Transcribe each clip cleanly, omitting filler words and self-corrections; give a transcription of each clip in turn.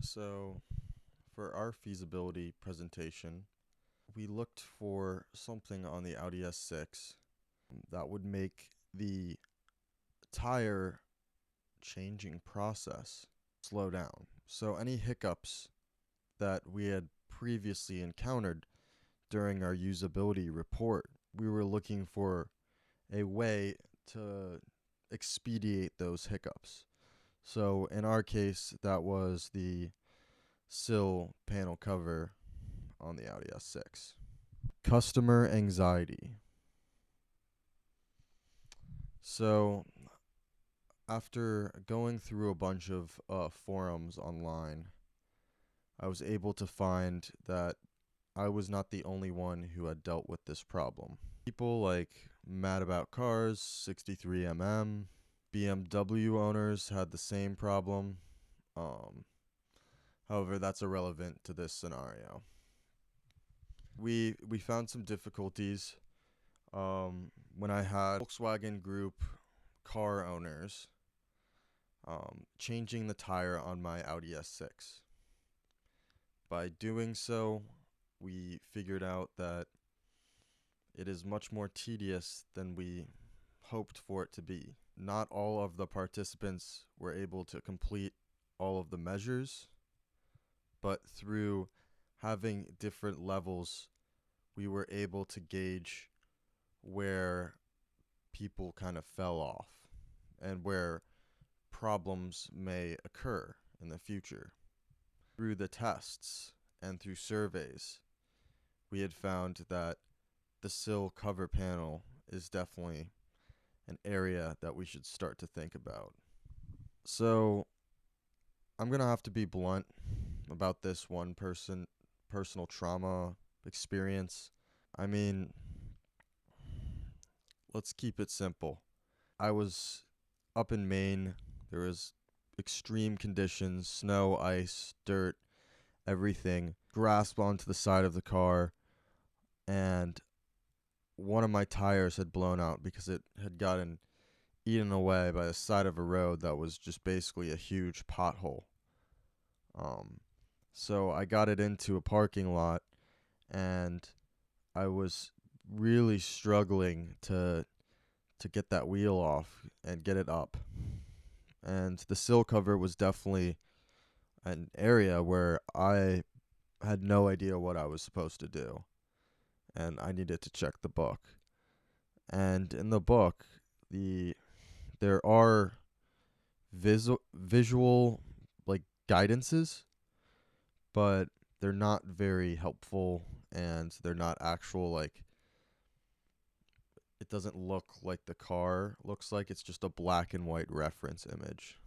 So, for our feasibility presentation, we looked for something on the Audi S6 that would make the tire changing process slow down. So, any hiccups that we had previously encountered during our usability report, we were looking for a way to expedite those hiccups. So, in our case, that was the Sill panel cover on the Audi S6. Customer anxiety. So, after going through a bunch of forums online, I was able to find that I was not the only one who had dealt with this problem. People like Mad About Cars, 63mm, BMW owners had the same problem. However, that's irrelevant to this scenario. We found some difficulties when I had Volkswagen Group car owners changing the tire on my Audi S6. By doing so, we figured out that it is much more tedious than we hoped for it to be. Not all of the participants were able to complete all of the measures, but through having different levels, we were able to gauge where people kind of fell off and where problems may occur in the future. Through the tests and through surveys, we had found that the sill cover panel is definitely an area that we should start to think about. So I'm going to have to be blunt about this one personal trauma experience. I mean, let's keep it simple. I was up in Maine. There was extreme conditions, snow, ice, dirt, everything. Grasped onto the side of the car, and one of my tires had blown out because it had gotten eaten away by the side of a road that was just basically a huge pothole. So I got it into a parking lot, and I was really struggling to get that wheel off and get it up. And the sill cover was definitely an area where I had no idea what I was supposed to do, and I needed to check the book. And in the book, there are visual like guidances, but they're not very helpful, and they're not actual like it doesn't look like the car looks like. It's just a black and white reference image.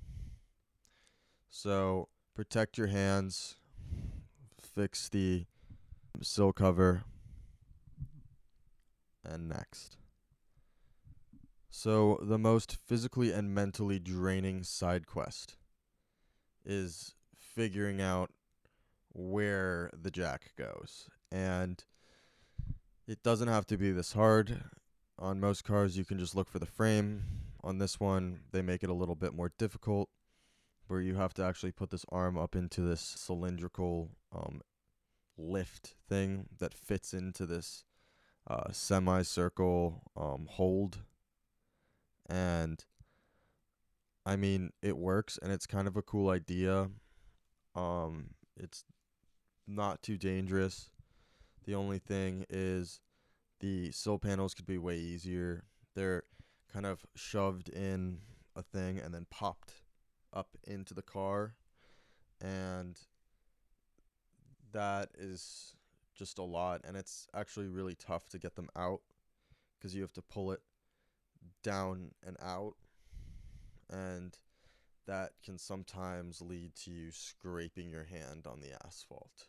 So protect your hands, fix the sill cover, and next. So the most physically and mentally draining side quest is figuring out where the jack goes. And it doesn't have to be this hard. On most cars, you can just look for the frame. On this one, they make it a little bit more difficult, where you have to actually put this arm up into this cylindrical lift thing that fits into this semicircle hold. And I mean, it works, and it's kind of a cool idea. It's not too dangerous. The only thing is the sill panels could be way easier. They're kind of shoved in a thing and then popped up into the car, and that is just a lot, and it's actually really tough to get them out because you have to pull it down and out, and that can sometimes lead to you scraping your hand on the asphalt.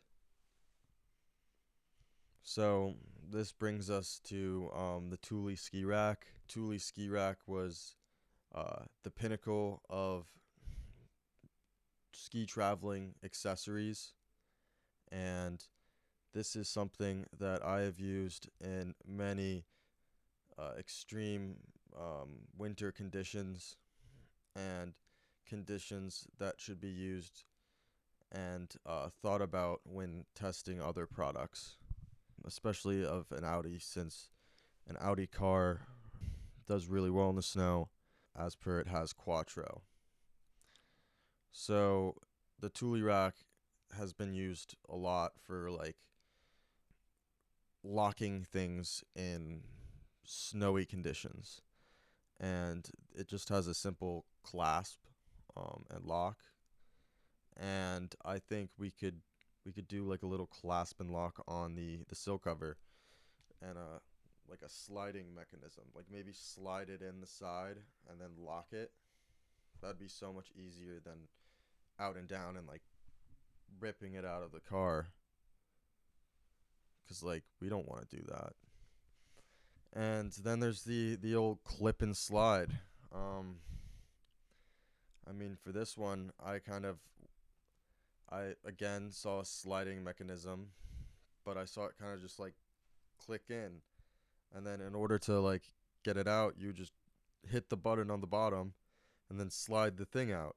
So this brings us to the Thule ski rack. Thule ski rack was the pinnacle of ski traveling accessories, and this is something that I have used in many extreme winter conditions and conditions that should be used and thought about when testing other products, especially of an Audi, since an Audi car does really well in the snow, as per it has Quattro. So the Thule rack has been used a lot for like locking things in snowy conditions, and it just has a simple clasp and lock. And I think we could do like a little clasp and lock on the sill cover, and like a sliding mechanism, like maybe slide it in the side and then lock it. That'd be so much easier than out and down and like ripping it out of the car, because like we don't want to do that. And then there's the old clip and slide. um I mean, for this one, I again saw a sliding mechanism, but I saw it kind of just like click in, and then in order to like get it out, you just hit the button on the bottom and then slide the thing out.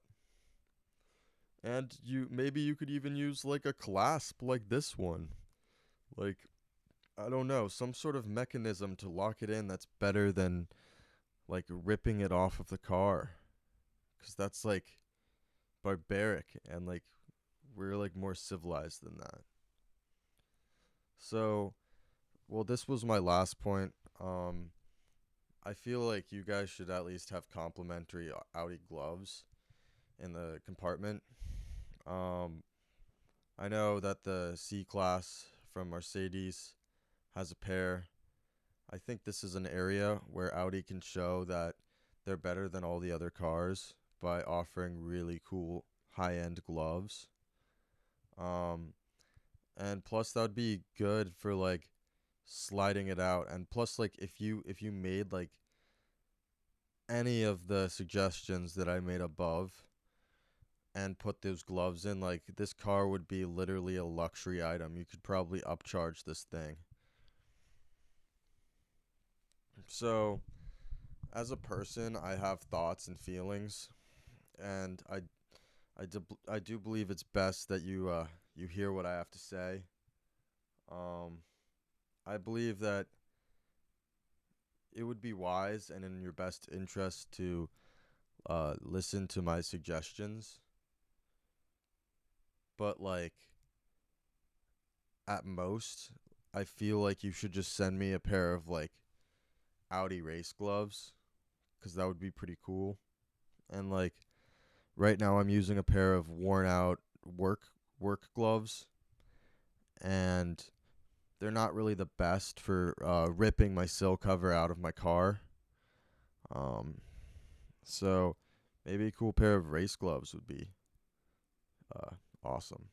And you could even use like a clasp like this one. Like, I don't know, some sort of mechanism to lock it in that's better than like ripping it off of the car, cuz that's like barbaric, and like we're like more civilized than that. So, well, this was my last point. I feel like you guys should at least have complimentary Audi gloves in the compartment. Um, I know that the C Class from Mercedes has a pair. I think this is an area where Audi can show that they're better than all the other cars by offering really cool high-end gloves. Um, and plus that would be good for like sliding it out. And plus, like, if you made like any of the suggestions that I made above and put those gloves in, like, this car would be literally a luxury item. You could probably upcharge this thing. So, as a person, I have thoughts and feelings, and I do believe it's best that you hear what I have to say. Um, I believe that it would be wise and in your best interest to listen to my suggestions, but like at most, I feel like you should just send me a pair of like Audi race gloves, because that would be pretty cool. And like right now, I'm using a pair of worn out work gloves, and they're not really the best for ripping my sill cover out of my car. Um, so maybe a cool pair of race gloves would be uh, awesome.